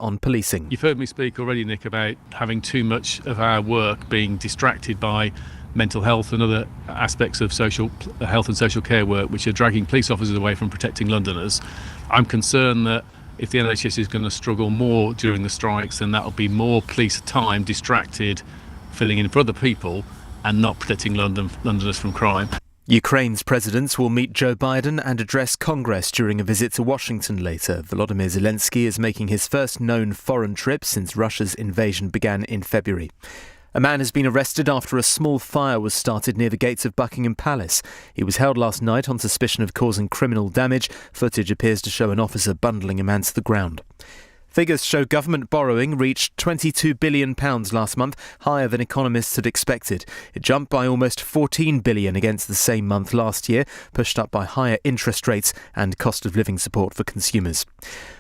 on policing. You've heard me speak already, Nick, about having too much of our work being distracted by mental health and other aspects of social health and social care work, which are dragging police officers away from protecting Londoners. I'm concerned that if the NHS is going to struggle more during the strikes, then that'll be more police time distracted, filling in for other people and not protecting Londoners from crime. Ukraine's president will meet Joe Biden and address Congress during a visit to Washington later. Volodymyr Zelensky is making his first known foreign trip since Russia's invasion began in February. A man has been arrested after a small fire was started near the gates of Buckingham Palace. He was held last night on suspicion of causing criminal damage. Footage appears to show an officer bundling a man to the ground. Figures show government borrowing reached £22 billion last month, higher than economists had expected. It jumped by almost £14 billion against the same month last year, pushed up by higher interest rates and cost of living support for consumers.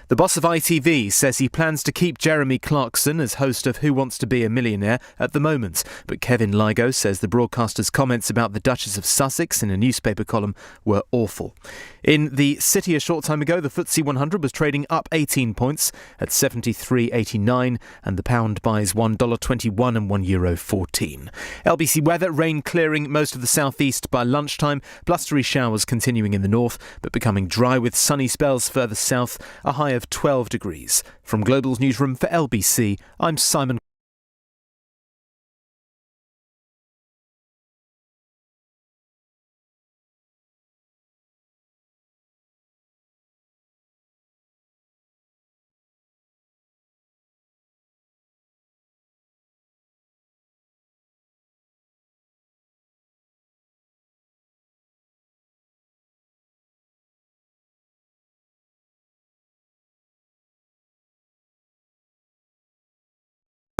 The boss of ITV says he plans to keep Jeremy Clarkson as host of Who Wants to Be a Millionaire at the moment. But Kevin Lygo says the broadcaster's comments about the Duchess of Sussex in a newspaper column were awful. In the City a short time ago, the FTSE 100 was trading up 18 points at 73.89 and the pound buys $1.21 and €1.14. LBC weather, rain clearing most of the southeast by lunchtime, blustery showers continuing in the north but becoming dry with sunny spells further south, a high of 12 degrees. From Global's newsroom for LBC, I'm Simon.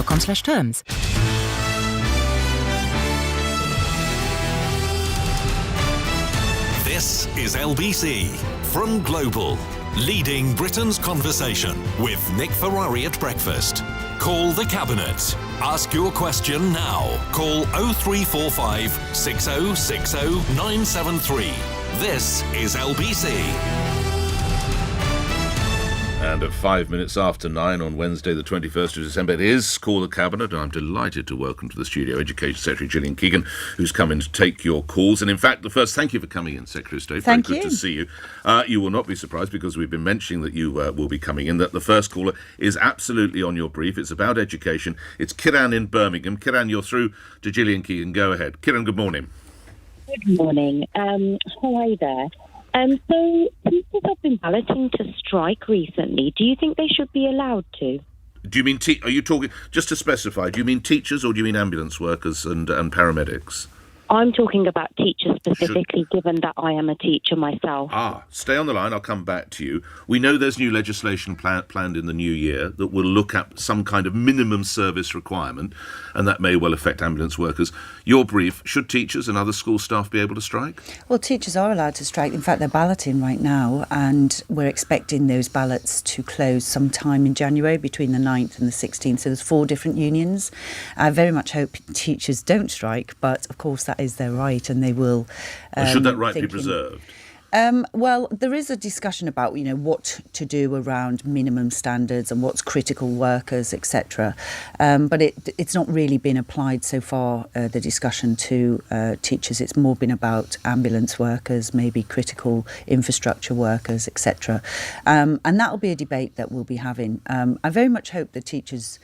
.com/terms. This is LBC from Global, leading Britain's conversation with Nick Ferrari at breakfast. Call the Cabinet. Ask your question now. Call 0345 6060 973. This is LBC. And at 5 minutes after 9 on Wednesday, the 21st of December, it is Call the Cabinet, and I'm delighted to welcome to the studio Education Secretary Gillian Keegan, who's come in to take your calls. And in fact, thank you for coming in, Secretary of State. Thank you. Very good to see you. You will not be surprised, because we've been mentioning that you will be coming in, that the first caller is absolutely on your brief. It's about education. It's Kiran in Birmingham. Kiran, you're through to Gillian Keegan. Go ahead. Kiran, good morning. Good morning. How are you there? So people have been balloting to strike recently. Do you think they should be allowed to? Do you mean, are you talking, just to specify, do you mean teachers or do you mean ambulance workers and paramedics? I'm talking about teachers specifically, given that I am a teacher myself. Stay on the line, I'll come back to you. We know there's new legislation planned in the new year that will look at some kind of minimum service requirement, and that may well affect ambulance workers. Your brief, should teachers and other school staff be able to strike? Well, teachers are allowed to strike. In fact, they're balloting right now, and we're expecting those ballots to close sometime in January, between the 9th and the 16th. So there's 4 different unions. I very much hope teachers don't strike, but of course that is their right, and they will. Should that right be preserved? Well, there is a discussion about, what to do around minimum standards and what's critical workers, etc. But it's not really been applied so far, the discussion to teachers. It's more been about ambulance workers, maybe critical infrastructure workers, etc. And that will be a debate that we'll be having. I very much hope that teachers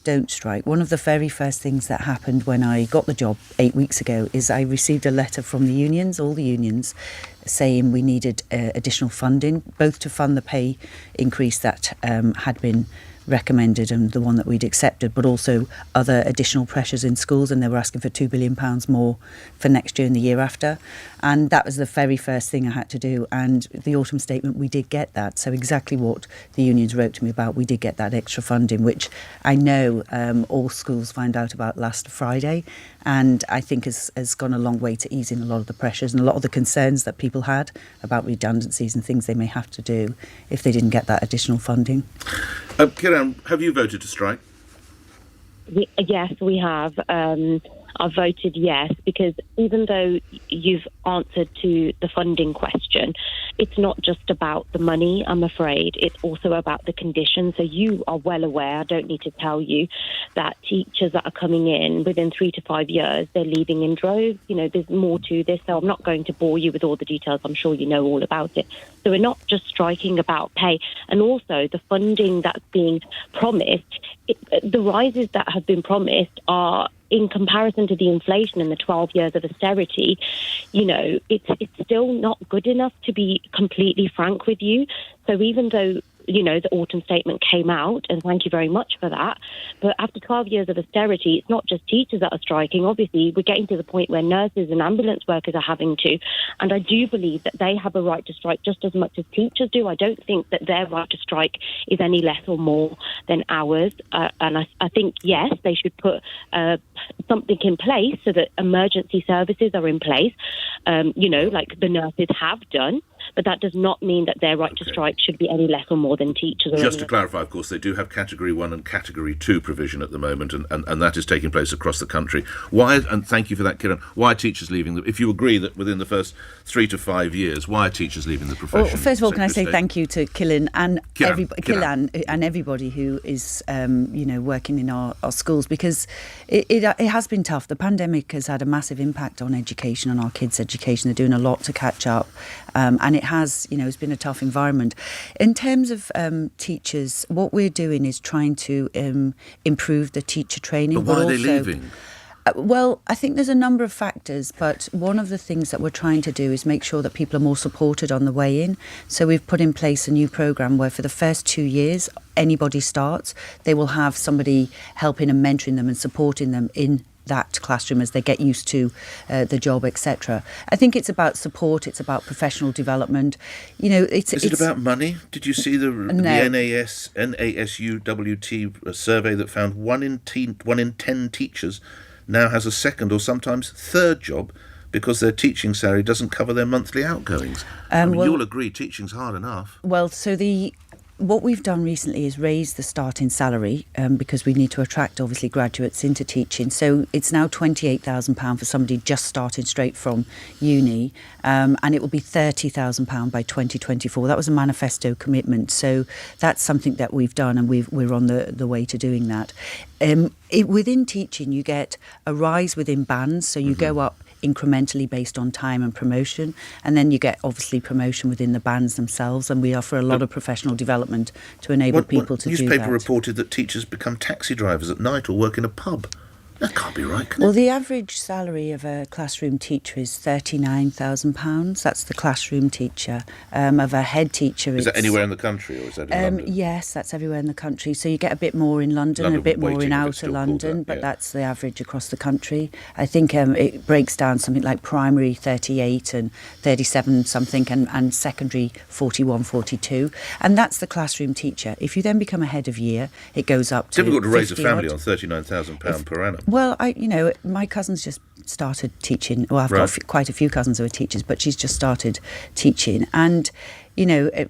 don't strike. One of the very first things that happened when I got the job 8 weeks ago is I received a letter from the unions, all the unions, saying we needed additional funding, both to fund the pay increase that had been recommended and the one that we'd accepted, but also other additional pressures in schools, and they were asking for £2 billion more for next year and the year after. And that was the very first thing I had to do. And the autumn statement, we did get that. So exactly what the unions wrote to me about, we did get that extra funding, which I know all schools found out about last Friday. And I think has gone a long way to easing a lot of the pressures and a lot of the concerns that people had about redundancies and things they may have to do if they didn't get that additional funding. Kiran, have you voted to strike? Yes, we have. I've voted yes, because even though you've answered to the funding question, it's not just about the money, I'm afraid. It's also about the conditions. So you are well aware, I don't need to tell you, that teachers that are coming in within 3 to 5 years, they're leaving in droves. There's more to this, so I'm not going to bore you with all the details. I'm sure you know all about it. So we're not just striking about pay. And also the funding that's being promised, the rises that have been promised are, in comparison to the inflation and the 12 years of austerity, it's still not good enough, to be completely frank with you. So even though the autumn statement came out, and thank you very much for that. But after 12 years of austerity, it's not just teachers that are striking. Obviously, we're getting to the point where nurses and ambulance workers are having to. And I do believe that they have a right to strike just as much as teachers do. I don't think that their right to strike is any less or more than ours. And I think, yes, they should put something in place so that emergency services are in place, like the nurses have done. But that does not mean that their right to strike should be any less or more than teachers. Just to clarify, of course, they do have Category 1 and Category 2 provision at the moment, and that is taking place across the country. Why, and thank you for that, Kiran, why are teachers leaving? If you agree that within the first 3 to 5 years, why are teachers leaving the profession? Well, first of all, can I say thank you to Gillian and everybody who is, working in our schools, because it has been tough. The pandemic has had a massive impact on education, on our kids' education. They're doing a lot to catch up, and it has, it's been a tough environment. In terms of teachers, what we're doing is trying to improve the teacher training. But why are they leaving? Well, I think there's a number of factors, but one of the things that we're trying to do is make sure that people are more supported on the way in. So we've put in place a new programme where for the first 2 years, anybody starts, they will have somebody helping and mentoring them and supporting them in that classroom as they get used to the job, etc. I think it's about support, it's about professional development. Is it about money? Did you see the NASUWT survey that found 1 in 10 teachers now has a second or sometimes third job because their teaching salary doesn't cover their monthly outgoings? You'll agree teaching's hard enough. Well, so what we've done recently is raise the starting salary because we need to attract, obviously, graduates into teaching. So it's now £28,000 for somebody just starting straight from uni, and it will be £30,000 by 2024. That was a manifesto commitment. So that's something that we've done, and we're on the way to doing that. Within teaching, you get a rise within bands, so you go up incrementally based on time and promotion, and then you get obviously promotion within the bands themselves, and we offer a lot of professional development to enable people to do that. Newspaper reported that teachers become taxi drivers at night or work in a pub. That can't be right, can it? Well, the average salary of a classroom teacher is £39,000. That's the classroom teacher. Of a head teacher, is that anywhere in the country, or is that in London? Yes, that's everywhere in the country. So you get a bit more in London and a bit more in outer London, but that's the average across the country. I think it breaks down something like primary 38 and 37 something, and secondary 41, 42. And that's the classroom teacher. If you then become a head of year, it goes up to difficult to raise a family on £39,000 per annum. Well, my cousin's just started teaching. Well, I've got quite a few cousins who are teachers, but she's just started teaching. And,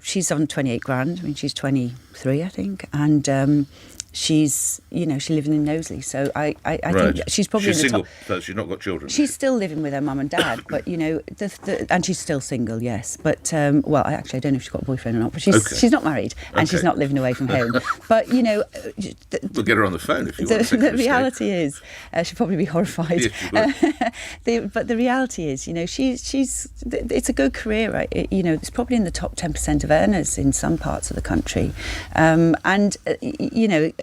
she's on 28 grand. I mean, she's 23, I think. And she's, she's living in Knowsley. So I think she's probably she's in the single, top. so she's not got children. She's still living with her mum and dad, but, and she's still single, yes. But, I don't know if she's got a boyfriend or not, but she's not married, and she's not living away from home. But, we'll get her on the phone if you want. The reality is, she'll probably be horrified. Yes, but the reality is, it's a good career, right? It's probably in the top 10% of earners in some parts of the country.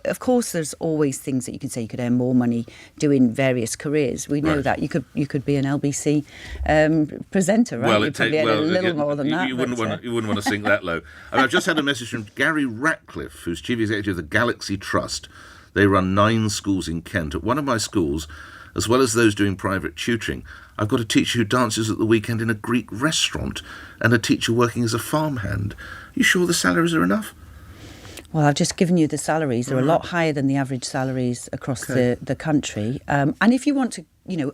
Of course, there's always things that you can say you could earn more money doing various careers. We know that you could be an LBC presenter, right? Well, you'd probably earn a little more than that. You wouldn't want to sink that low. I've just had a message from Gary Ratcliffe, who's chief executive of the Galaxy Trust. They run 9 schools in Kent. At one of my schools, as well as those doing private tutoring, I've got a teacher who dances at the weekend in a Greek restaurant and a teacher working as a farmhand. You sure the salaries are enough? Well, I've just given you the salaries. They're a lot higher than the average salaries across the country. And if you want to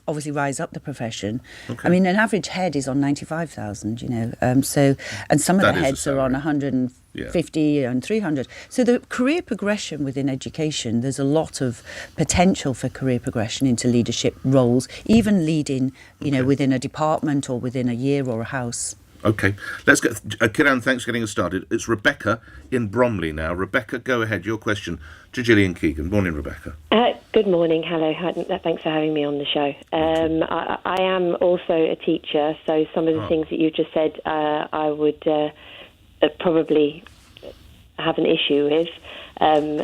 obviously rise up the profession. Okay. I mean, an average head is on 95,000, and some of That the is heads the are on salary. 150 and 300. So the career progression within education, there's a lot of potential for career progression into leadership roles, even leading, within a department or within a year or a house. Okay, let's get Kiran, thanks for getting us started. It's Rebecca in Bromley now. Rebecca, go ahead. Your question to Gillian Keegan. Morning, Rebecca. Good morning. Hello. Thanks for having me on the show. I am also a teacher, so some of the things that you just said I would probably have an issue with.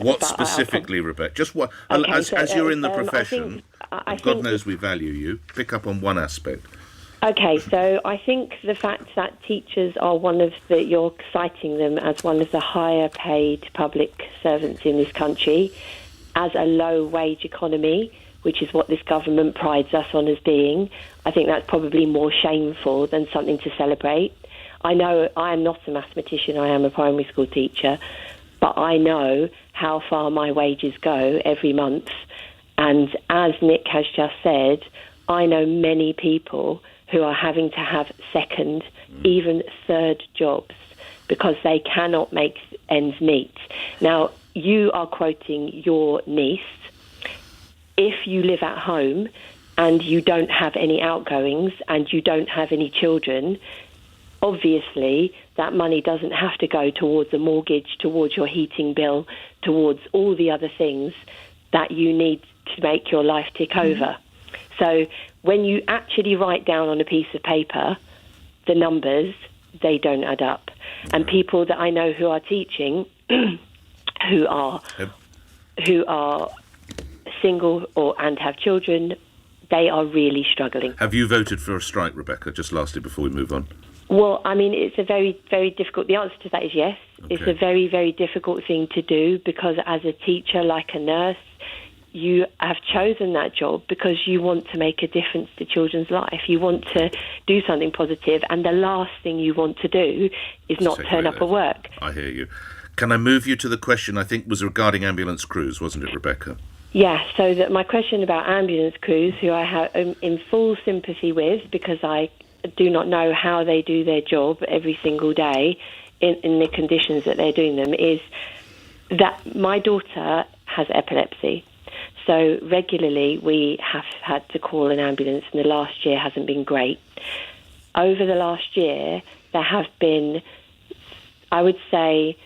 What specifically, Rebecca? Just what? Okay, as you're in the profession, I God think knows we value you. Pick up on one aspect. Okay, so I think the fact that teachers are you're citing them as one of the higher paid public servants in this country, as a low wage economy, which is what this government prides us on as being, I think that's probably more shameful than something to celebrate. I know I am not a mathematician, I am a primary school teacher, but I know how far my wages go every month. And as Nick has just said, I know many people who are having to have second, even third jobs because they cannot make ends meet. Now, you are quoting your niece. If you live at home and you don't have any outgoings and you don't have any children, obviously that money doesn't have to go towards a mortgage, towards your heating bill, towards all the other things that you need to make your life tick over. So when you actually write down on a piece of paper the numbers, they don't add up. And people that I know who are teaching, who are single and have children, they are really struggling. Have you voted for a strike, Rebecca? Just lastly, before we move on. Well, I mean, it's a very, very difficult... The answer to that is yes. Okay. It's a very, very difficult thing to do because as a teacher, like a nurse, you have chosen that job because you want to make a difference to children's life. You want to do something positive, and the last thing you want to do is not turn up at work. I hear you. Can I move you to the question I think was regarding ambulance crews, wasn't it, Rebecca? Yeah, so that my question about ambulance crews, who I have in full sympathy with because I do not know how they do their job every single day in the conditions that they're doing them, is that my daughter has epilepsy. So regularly we have had to call an ambulance, and the last year hasn't been great. Over the last year, there have been, I would say,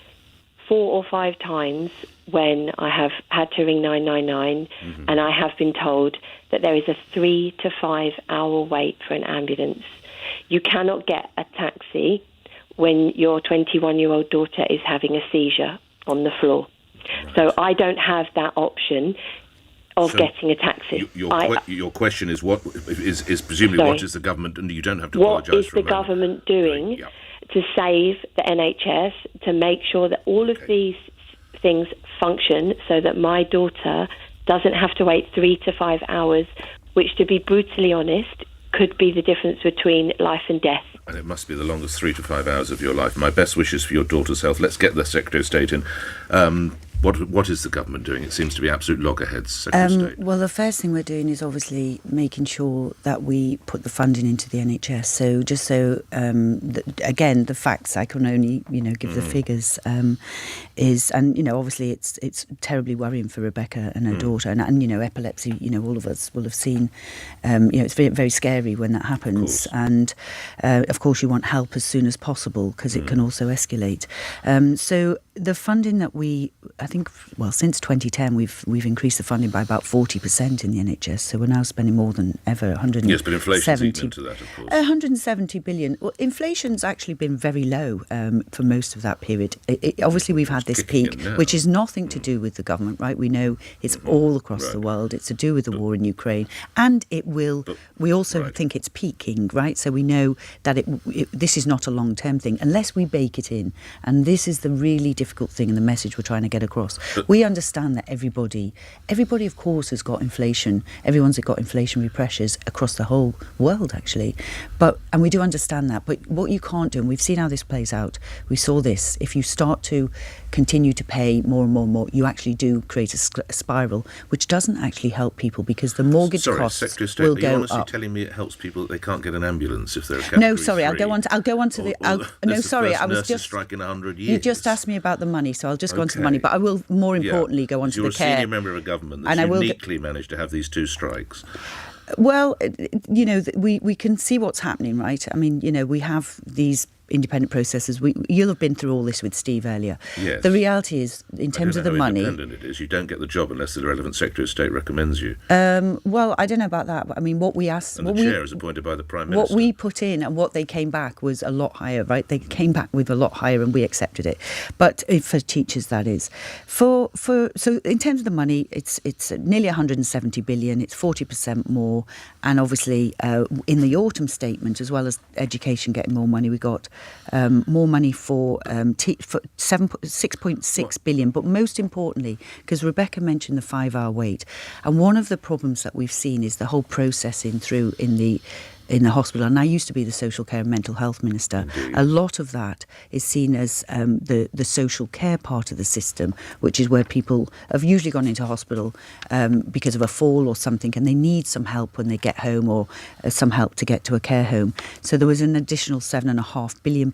4 or 5 times when I have had to ring 999 and I have been told that there is a 3 to 5 hour wait for an ambulance. You cannot get a taxi when your 21-year-old daughter is having a seizure on the floor. Right. So I don't have that option of getting a taxi. Your question is what is presumably what is the government, and you don't have to apologise for what is the government doing to save the NHS, to make sure that all of these things function so that my daughter doesn't have to wait 3 to 5 hours, which, to be brutally honest, could be the difference between life and death. And it must be the longest 3 to 5 hours of your life. My best wishes for your daughter's health. Let's get the Secretary of State in. What is the government doing? It seems to be absolute loggerheads, Secretary of State. Well, the first thing we're doing is obviously making sure that we put the funding into the NHS. So just so, again, the facts, I can only, give the figures, is, and, obviously it's terribly worrying for Rebecca and her daughter. And, epilepsy, all of us will have seen, it's very, very scary when that happens. And, of course, you want help as soon as possible because it can also escalate. So the funding that since 2010, we've increased the funding by about 40% in the NHS. So we're now spending more than ever, 170. Yes, but inflation's eaten into that, of course. 170 billion. Well, inflation's actually been very low for most of that period. Obviously, we've had this peak, which is nothing to do with the government, right? We know it's all across the world. It's to do with the war in Ukraine, and it will. We also think it's peaking, right? So we know that this is not a long-term thing unless we bake it in, and this is the really difficult difficult thing and the message we're trying to get across. We understand that everybody of course has got inflation. Everyone's got inflationary pressures across the whole world actually. And we do understand that. But what you can't do, and we've seen how this plays out, we saw this, if you start to continue to pay more and more and more, you actually do create a spiral, which doesn't actually help people because the mortgage costs Secretary of State, will are you go honestly up. telling me it helps people that they can't get an ambulance if they're a category No, sorry, 3? I'll go on to the. No, sorry, I was just. Strike in 100 years. You just asked me about the money, so I'll just go on to the money. But I will, more importantly, go on to the care. You're a senior member of a government that's uniquely managed to have these 2 strikes. Well, we can see what's happening, right? I mean, we have these independent processes. You'll have been through all this with Steve earlier. Yes. The reality is, in terms of the money, independent it is. You don't get the job unless the relevant Secretary of State recommends you. Well, I don't know about that. But I mean, what we asked, and the chair is appointed by the Prime Minister. What we put in and what they came back was a lot higher, right? They came back with a lot higher, and we accepted it. But for teachers, that is. So in terms of the money, it's nearly 170 billion. It's 40% more, and obviously in the autumn statement, as well as education getting more money, we got. More money for 6.6 billion, but most importantly, because Rebecca mentioned the 5-hour wait, and one of the problems that we've seen is the whole processing through in the hospital, and I used to be the social care and mental health minister. Indeed. A lot of that is seen as the social care part of the system, which is where people have usually gone into hospital because of a fall or something, and they need some help when they get home, or some help to get to a care home. So there was an additional £7.5 billion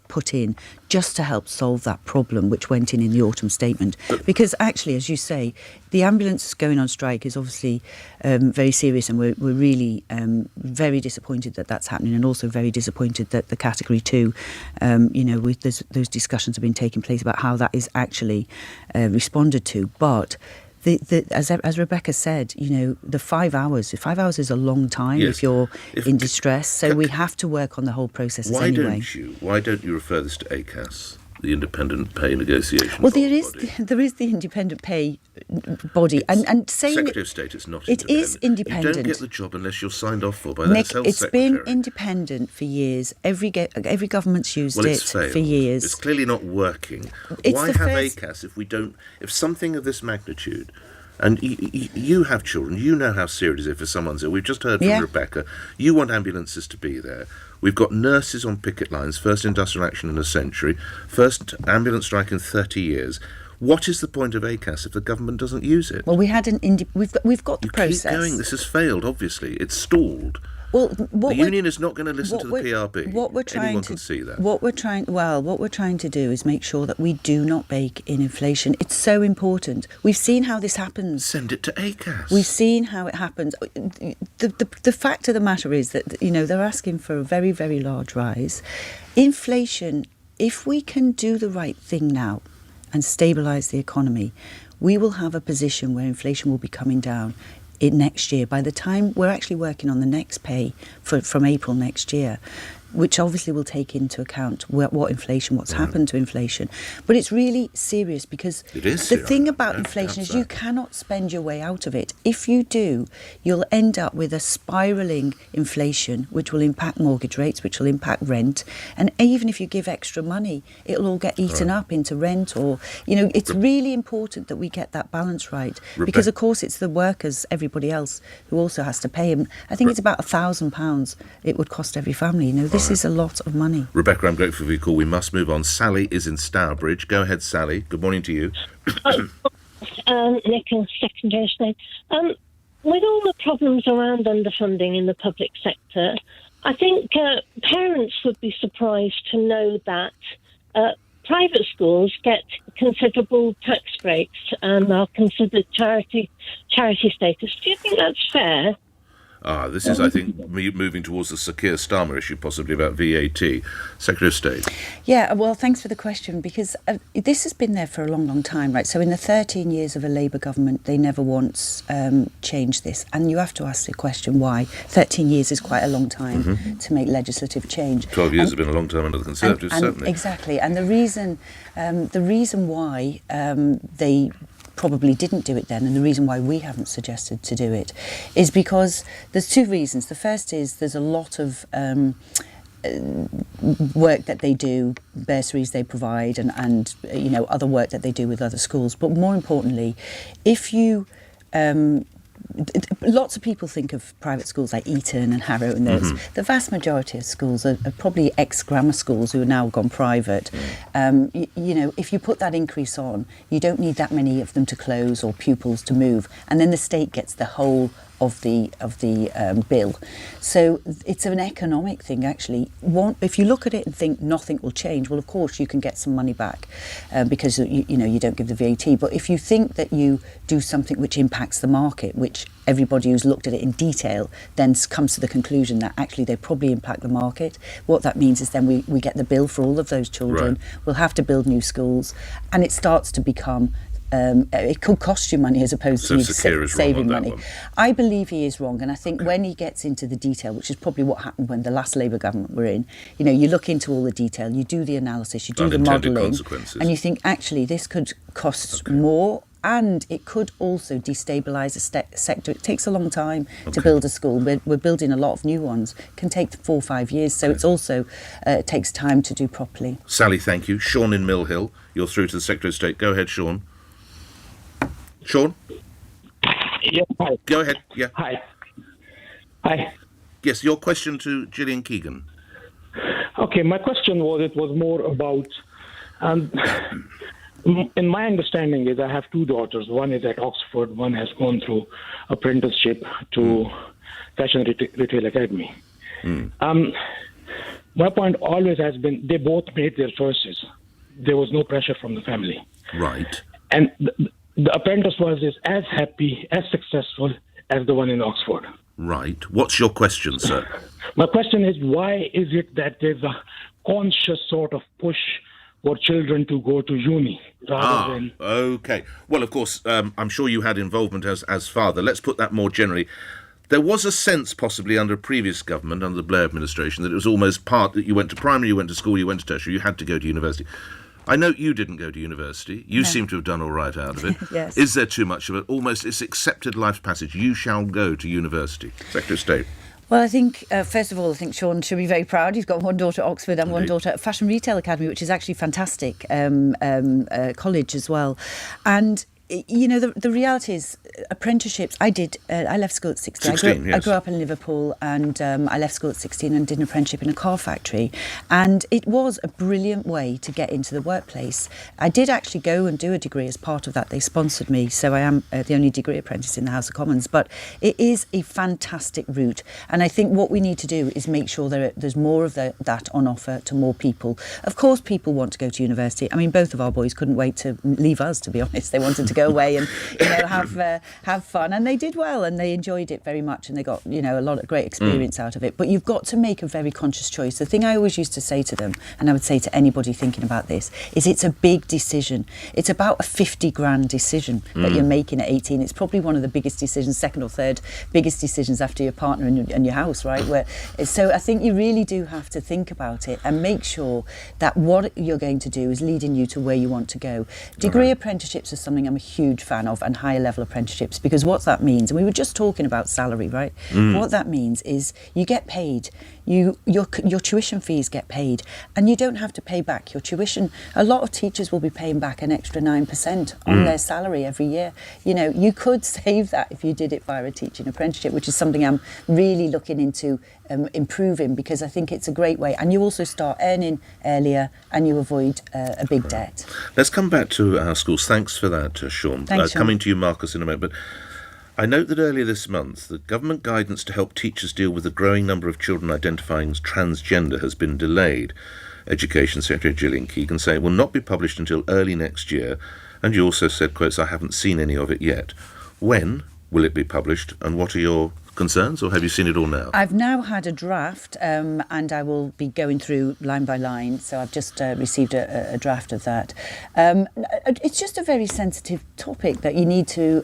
put in just to help solve that problem, which went in the autumn statement. Because actually, as you say, the ambulance going on strike is obviously very serious, and we're really very disappointed that that's happening, and also very disappointed that the Category 2, with those discussions have been taking place about how that is actually responded to. But as Rebecca said, the 5 hours. 5 hours is a long time if you're in distress. So we have to work on the whole process anyway. Why don't you refer this to ACAS, the independent pay negotiation? Well, there is the independent pay body, and saying Secretary of State, it's not. It is independent. You don't get the job unless you're signed off for by Nick, the health it's secretary. been independent for years. Every government's used it for years. It's clearly not working. Why have ACAS if something of this magnitude? And you have children, you know how serious it is if someone's ill. We've just heard from Rebecca. You want ambulances to be there. We've got nurses on picket lines, first industrial action in a century, first ambulance strike in 30 years. What is the point of ACAS if the government doesn't use it? Well, we had we've got the process. Keep going. This has failed, obviously. It's stalled. Well, the union is not going to listen to the PRB. Anyone can see that. What we're trying to do is make sure that we do not bake in inflation. It's so important. We've seen how this happens. Send it to ACAS. We've seen how it happens. The fact of the matter is that they're asking for a very, very large rise. Inflation. If we can do the right thing now and stabilise the economy, we will have a position where inflation will be coming down next year. By the time we're actually working on the next pay from April next year, which obviously will take into account what's happened to inflation. But it's really serious because the thing about inflation is you cannot spend your way out of it. If you do, you'll end up with a spiralling inflation, which will impact mortgage rates, which will impact rent. And even if you give extra money, it'll all get eaten up into rent, or, it's really important that we get that balance right. Because, of course, it's the workers, everybody else, who also has to pay. And I think it's about £1,000 it would cost every family. This is a lot of money. Rebecca, I'm grateful for your call. We must move on. Sally is in Stourbridge. Go ahead, Sally. Good morning to you. Nick and Secretary of State. With all the problems around underfunding in the public sector, I think parents would be surprised to know that private schools get considerable tax breaks and are considered charity status. Do you think that's fair? This is, I think, moving towards the Sir Keir Starmer issue, possibly about VAT. Secretary of State. Yeah, well, thanks for the question, because this has been there for a long, long time, right? So in the 13 years of a Labour government, they never once changed this. And you have to ask the question why. 13 years is quite a long time to make legislative change. 12 years have been a long time under the Conservatives, certainly. Exactly. And the reason why they probably didn't do it then, and the reason why we haven't suggested to do it, is because there's two reasons. The first is there's a lot of work that they do, bursaries they provide, and other work that they do with other schools. But more importantly, if you lots of people think of private schools like Eton and Harrow and those. The vast majority of schools are probably ex-grammar schools who are now gone private. If you put that increase on, you don't need that many of them to close or pupils to move, and then the state gets the whole of the bill. So it's an economic thing, actually. If you look at it and think nothing will change, well, of course you can get some money back because you don't give the VAT. But if you think that you do something which impacts the market, which everybody who's looked at it in detail then comes to the conclusion that actually they probably impact the market, what that means is then we get the bill for all of those children. Right. We'll have to build new schools, and it starts to become it could cost you money as opposed to saving money. I believe he is wrong, and I think when he gets into the detail, which is probably what happened when the last Labour government were in, you look into all the detail, you do the analysis, you do the modelling, and you think actually this could cost more, and it could also destabilise a sector. It takes a long time to build a school. We're building a lot of new ones. It can take 4 or 5 years, so it's also it takes time to do properly. Sally, thank you. Sean in Mill Hill, you're through to the Secretary of State. Go ahead, Sean. Sean? Yes, hi. Go ahead, yeah. Hi. Yes, your question to Gillian Keegan. Okay, my question was more about, in my understanding is I have 2 daughters. One is at Oxford, one has gone through apprenticeship to Fashion Retail Academy. My point always has been they both made their choices. There was no pressure from the family. Right. And the apprentice is as happy, as successful as the one in Oxford. Right. What's your question, sir? My question is, why is it that there's a conscious sort of push for children to go to uni rather than... Okay. Well, of course, I'm sure you had involvement as father. Let's put that more generally. There was a sense, possibly under a previous government, under the Blair administration, that it was almost part that you went to primary, you went to school, you went to tertiary, you had to go to university. I know you didn't go to university. You seem to have done all right out of it. Yes. Is there too much of it? Almost it's accepted life's passage. You shall go to university. Secretary of State. Well, I think, first of all, I think Sean should be very proud. He's got one daughter at Oxford and one daughter at Fashion Retail Academy, which is actually fantastic college as well. And the reality is apprenticeships. I left school at 16. I grew up in Liverpool, and I left school at 16 and did an apprenticeship in a car factory. And it was a brilliant way to get into the workplace. I did actually go and do a degree as part of that. They sponsored me, so I am the only degree apprentice in the House of Commons. But it is a fantastic route. And I think what we need to do is make sure there's more of that on offer to more people. Of course, people want to go to university. I mean, both of our boys couldn't wait to leave us, to be honest. They wanted to go away and have fun, and they did well, and they enjoyed it very much, and they got a lot of great experience out of it. But you've got to make a very conscious choice. The thing I always used to say to them, and I would say to anybody thinking about this, is it's a big decision. It's about a 50 grand decision that you're making at 18. It's probably one of the biggest decisions, second or third biggest decisions after your partner and your house, right? So I think you really do have to think about it and make sure that what you're going to do is leading you to where you want to go. Degree apprenticeships is something I'm a huge fan of, and higher level apprenticeships, because what that means, and we were just talking about salary, right? What that means is you get paid, your tuition fees get paid, and you don't have to pay back your tuition. A lot of teachers will be paying back an extra 9% on their salary every year. You could save that if you did it via a teaching apprenticeship, which is something I'm really looking into improving, because I think it's a great way, and you also start earning earlier and you avoid a big debt. Let's come back to our schools. Thanks for that, Sean. Thanks, Sean. Coming to you, Marcus, in a moment. But I note that earlier this month, the government guidance to help teachers deal with the growing number of children identifying as transgender has been delayed. Education Secretary Gillian Keegan saying it will not be published until early next year. And you also said, quotes, I haven't seen any of it yet. When will it be published, and what are your concerns, or have you seen it all now? I've now had a draft, and I will be going through line by line, so I've just received a draft of that. It's just a very sensitive topic that you need to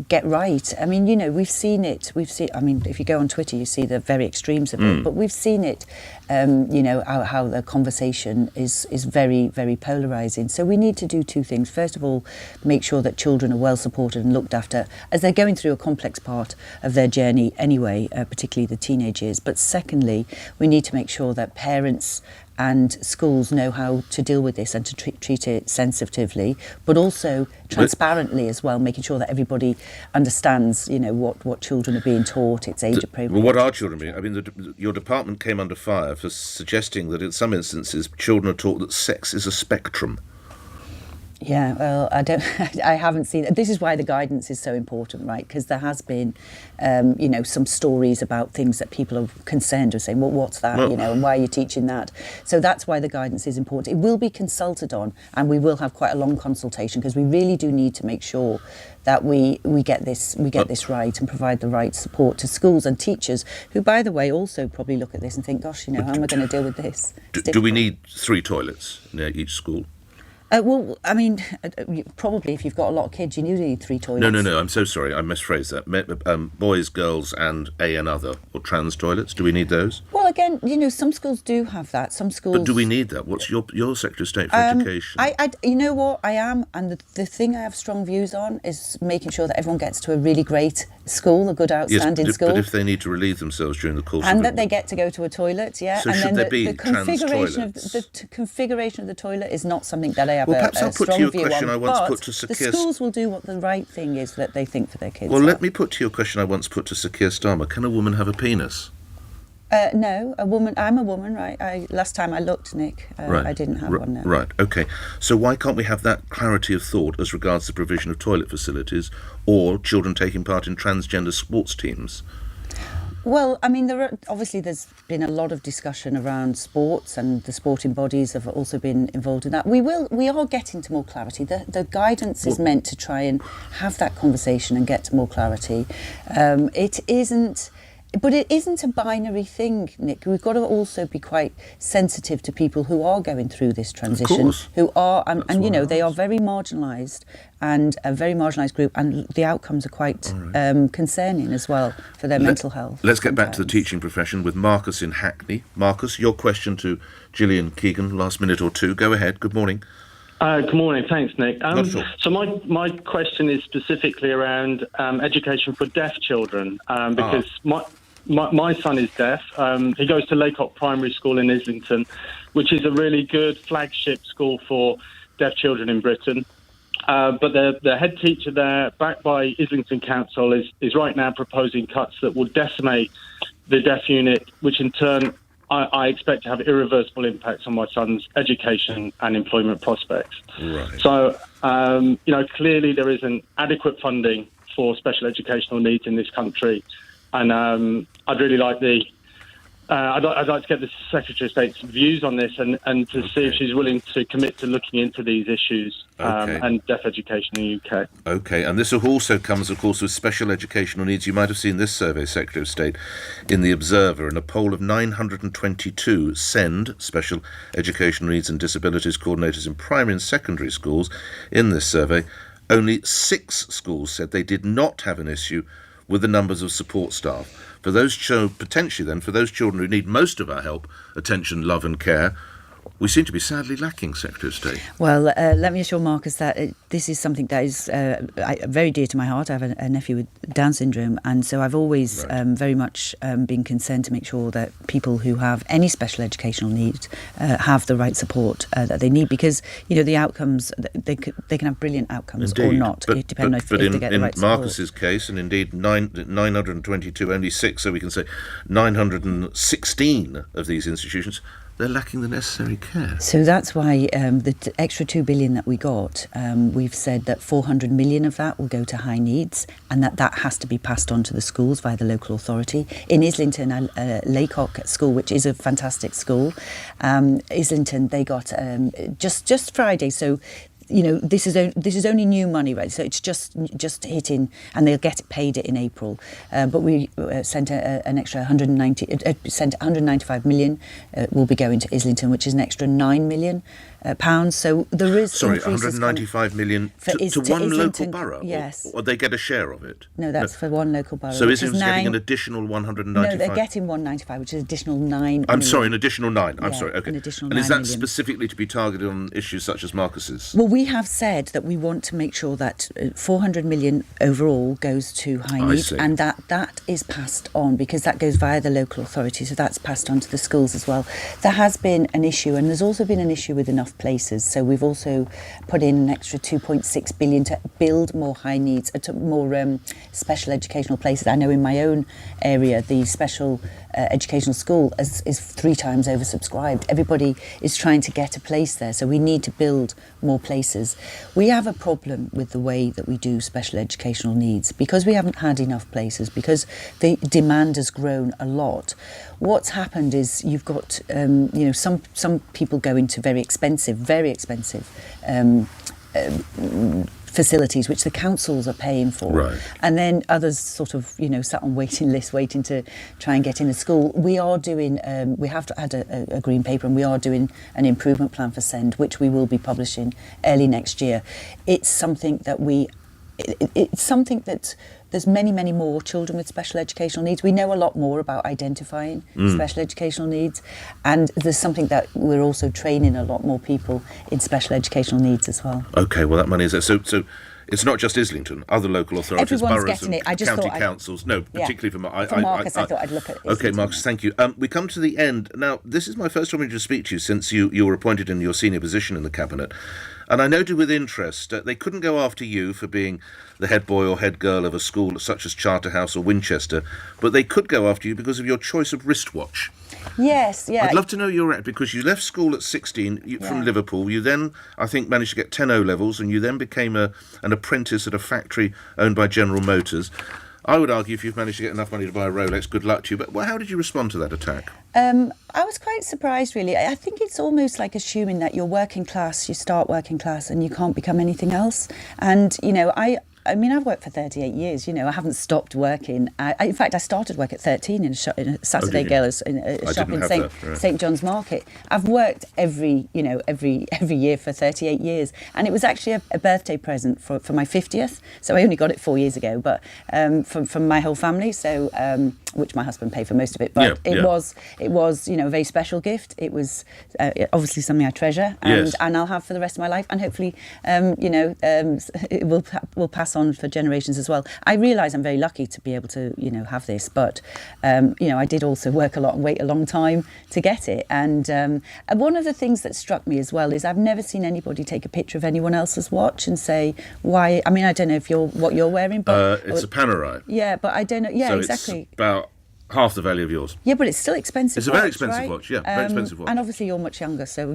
get right. I mean, we've seen it. I mean, if you go on Twitter, you see the very extremes of it, but we've seen it, how the conversation is very, very polarising. So we need to do 2 things. First of all, make sure that children are well supported and looked after as they're going through a complex part of their journey early anyway, particularly the teenage years. But secondly, we need to make sure that parents and schools know how to deal with this and to treat it sensitively, but also transparently as well, making sure that everybody understands, what children are being taught, it's age appropriate. Well, what are children being? I mean, your department came under fire for suggesting that in some instances children are taught that sex is a spectrum. Yeah, well, I haven't seen it. This is why the guidance is so important, right? Because there has been, some stories about things that people are concerned with, saying, well, what's that, and why are you teaching that? So that's why the guidance is important. It will be consulted on, and we will have quite a long consultation, because we really do need to make sure that we get this right and provide the right support to schools and teachers, who, by the way, also probably look at this and think, gosh, how am I going to deal with this? Do we need 3 toilets near each school? Well, I mean, probably if you've got a lot of kids, you need 3 toilets. No, I'm so sorry, I misphrased that. Boys, girls and other, or trans toilets, do we need those? Well, again, some schools do have that, some schools... But do we need that? What's your Secretary of State for Education? You know what, I am, and the thing I have strong views on is making sure that everyone gets to a really great school, a good outstanding school. But if they need to relieve themselves during the course and that they get to go to a toilet, yeah. So and should then there be the configuration of the configuration of the toilet is not something that I have perhaps a I'll put strong to you a view question on, I once but put to Sir the Keir... schools will do what the right thing is that they think for their kids. Well, let me put to you a question I once put to Sir Keir Starmer. Can a woman have a penis? No, I'm a woman, right? Last time I looked, Nick, I didn't have one. No. Right, OK. So why can't we have that clarity of thought as regards the provision of toilet facilities or children taking part in transgender sports teams? Well, I mean, there's been a lot of discussion around sports, and the sporting bodies have also been involved in that. We are getting to more clarity. The guidance is meant to try and have that conversation and get to more clarity. It isn't a binary thing, Nick. We've got to also be quite sensitive to people who are going through this transition, who are, they are very marginalised, and a very marginalised group, and the outcomes are quite concerning as well for their mental health. Let's get back to the teaching profession with Marcus in Hackney. Marcus, your question to Gillian Keegan, last minute or two. Go ahead. Good morning. Good morning. Thanks, Nick. So my question is specifically around education for deaf children, because my son is deaf. He goes to Laycock Primary School in Islington, which is a really good flagship school for deaf children in Britain. But the head teacher there, backed by Islington Council, is right now proposing cuts that will decimate the deaf unit, which in turn I expect to have irreversible impacts on my son's education and employment prospects. Right. So, clearly there isn't adequate funding for special educational needs in this country, and I'd really like I'd like to get the Secretary of State's views on this, and to see if she's willing to commit to looking into these issues and deaf education in the UK. OK, and this also comes, of course, with special educational needs. You might have seen this survey, Secretary of State, in The Observer, in a poll of 922 SEND, Special Educational Needs and Disabilities Coordinators in primary and secondary schools. In this survey, only 6 schools said they did not have an issue with the numbers of support staff. For those potentially then, for those children who need most of our help, attention, love and care, we seem to be sadly lacking, Secretary of State. Well, let me assure Marcus that this is something that is very dear to my heart. I have a nephew with Down syndrome, and so I've always very much been concerned to make sure that people who have any special educational needs have the right support that they need, because, the outcomes, they can have brilliant outcomes. Indeed. Or not, depending if they get the right support. But in Marcus's case, and indeed 922, only 6, so we can say 916 of these institutions, they're lacking the necessary care. So that's why the extra $2 billion that we got, we've said that 400 million of that will go to high needs, and that has to be passed on to the schools via the local authority. In Islington, Laycock School, which is a fantastic school, Islington, they got just Friday, so this is only new money, right? So it's just hitting, and they'll get paid it in April. But we sent an extra 195 million will be going to Islington, which is an extra 9 million pounds. So there is Sorry, increases 195 million to one local borough? Yes. Or they get a share of it? No, that's for one local borough. So Islington's getting an additional 195? No, they're getting 195, which is additional 9 million. I'm sorry, an additional 9. I'm Yeah, sorry, okay. an additional and is 9 that million. specifically to be targeted on issues such as Marcus's? Well, we have said that we want to make sure that 400 million overall goes to high I needs, see. and that is passed on because that goes via the local authority, so that's passed on to the schools as well. There has been an issue, and there's also been an issue with enough places, so we've also put in an extra 2.6 billion to build more high needs, more special educational places. I know in my own area, the special educational school is 3 times oversubscribed. Everybody is trying to get a place there, so we need to build more places. We have a problem with the way that we do special educational needs because we haven't had enough places, because the demand has grown a lot. What's happened is you've got some people go into very expensive facilities which the councils are paying for, right. And then others sort of sat on waiting lists waiting to try and get in a school. We are doing we have had a green paper, and we are doing an improvement plan for SEND, which we will be publishing early next year. It's something that there's many more children with special educational needs. We know a lot more about identifying special educational needs, and there's something that we're also training a lot more people in special educational needs as well. Okay, well that money is there. So it's not just Islington, other local authorities, Everyone's boroughs getting and it. I just county thought councils. No, particularly for Marcus, I thought I'd look at Islington. Okay, Marcus, thank you. We come to the end. Now, this is my first opportunity to speak to you since you were appointed in your senior position in the Cabinet. And I noted with interest that they couldn't go after you for being the head boy or head girl of a school such as Charterhouse or Winchester, but they could go after you because of your choice of wristwatch. Yes, yeah. I'd love to know your reaction, because you left school at 16 from Liverpool. You then, I think, managed to get 10 O-levels, and you then became an apprentice at a factory owned by General Motors. I would argue if you've managed to get enough money to buy a Rolex, good luck to you. But how did you respond to that attack? I was quite surprised, really. I think it's almost like assuming that you're working class, you start working class, and you can't become anything else. And, I've worked for 38 years, I haven't stopped working. In fact, I started work at 13 in a Saturday Girls in a shop in St John's Market. I've worked every year for 38 years. And it was actually a birthday present for my 50th. So I only got it 4 years ago, but from my whole family, so which my husband paid for most of it. But it was a very special gift. It was obviously something I treasure and I'll have for the rest of my life. And hopefully, it will pass on for generations as well. I realise I'm very lucky to be able to, have this, but, I did also work a lot and wait a long time to get it. And one of the things that struck me as well is I've never seen anybody take a picture of anyone else's watch and say, why? I mean, I don't know what you're wearing, but... it's a Panerai. Yeah, but I don't know. Yeah, so exactly. It's about half the value of yours. Yeah, but it's still expensive. It's a very expensive watch, yeah, very expensive watch. And obviously you're much younger, so,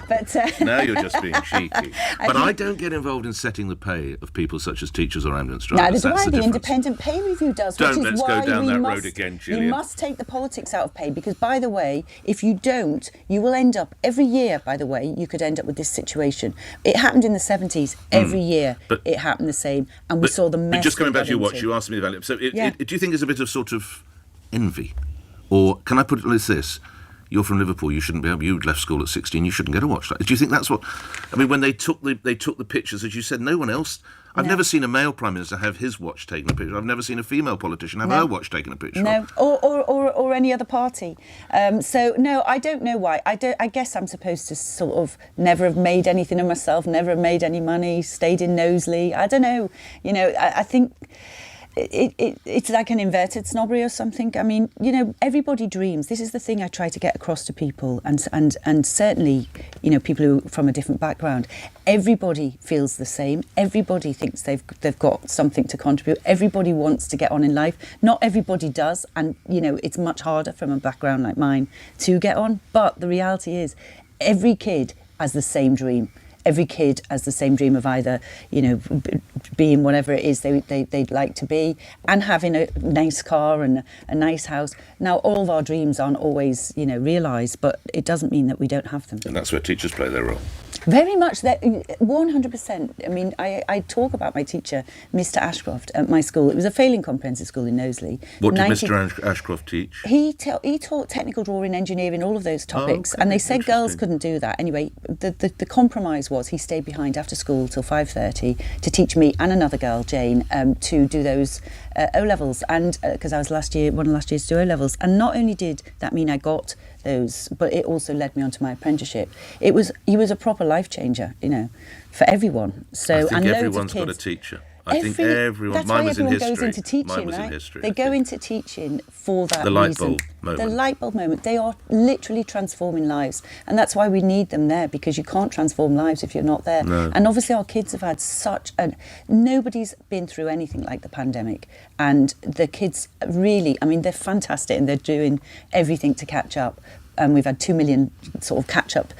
But now you're just being cheeky. But I don't get involved in setting the pay of people such as teachers or ambulance drivers. That's why the independent pay review does. Let's go down that road again, Gillian. You must take the politics out of pay, because, by the way, if you don't, you will end up, every year, by the way, you could end up with this situation. It happened in the 70s. Every year it happened the same, and we saw the mess. But just coming back to your watch, you asked me about it. So do you think there's a bit of sort of envy? Or can I put it like this? You're from Liverpool, you shouldn't be able, you left school at 16, you shouldn't get a watch. Do you think that's what... I mean, when they took the pictures, as you said, no one else... I've never seen a male Prime Minister have his watch taken a picture. I've never seen a female politician have her watch taken a picture. No, or any other party. So, no, I don't know why. I guess I'm supposed to sort of never have made anything of myself, never have made any money, stayed in Knowsley. I don't know. I think... It's like an inverted snobbery or something. I mean, everybody dreams. This is the thing I try to get across to people, and certainly, people who from a different background. Everybody feels the same. Everybody thinks they've got something to contribute. Everybody wants to get on in life. Not everybody does, and it's much harder from a background like mine to get on. But the reality is, every kid has the same dream. Every kid has the same dream of either, being whatever it is they'd like to be, and having a nice car and a nice house. Now, all of our dreams aren't always, realised, but it doesn't mean that we don't have them. And that's where teachers play their role. Very much, that 100%. I mean, I talk about my teacher, Mr. Ashcroft, at my school. It was a failing comprehensive school in Knowsley. What did Mr. Ashcroft teach? He taught technical drawing, engineering, all of those topics, and they said girls couldn't do that. Anyway, the compromise was he stayed behind after school till 5:30 to teach me and another girl, Jane, to do those O-levels, and because I was one of last year's to do O-levels. And not only did that mean I got those, but it also led me on to my apprenticeship. He was a proper life changer, for everyone. So, I think and everyone's loads of got a kids. teacher. I think everyone. That's Mine why was in everyone history. goes into teaching, Mine was right? in history. They go into teaching for that The light reason. bulb moment. The light bulb moment. They are literally transforming lives, and that's why we need them there, because you can't transform lives if you're not there. No. And obviously, our kids have had nobody's been through anything like the pandemic, and the kids really, I mean, they're fantastic, and they're doing everything to catch up. And we've had 2 million sort of catch-up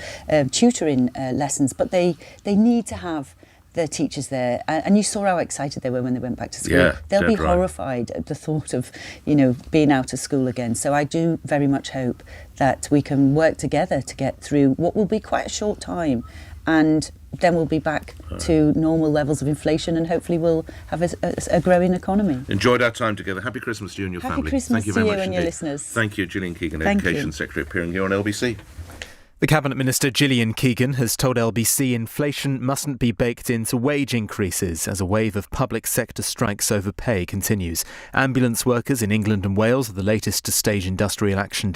tutoring lessons, but they need to have their teachers there, and you saw how excited they were when they went back to school. Yeah, they'll be dead right. horrified at the thought of, being out of school again. So I do very much hope that we can work together to get through what will be quite a short time, and then we'll be back to normal levels of inflation, and hopefully we'll have a growing economy. Enjoyed our time together. Happy Christmas to you and your Happy family. Christmas Thank you to very you much and indeed. your listeners. Thank you, Gillian Keegan, Thank Education you. Secretary, appearing here on LBC. The Cabinet Minister Gillian Keegan has told LBC inflation mustn't be baked into wage increases as a wave of public sector strikes over pay continues. Ambulance workers in England and Wales are the latest to stage industrial action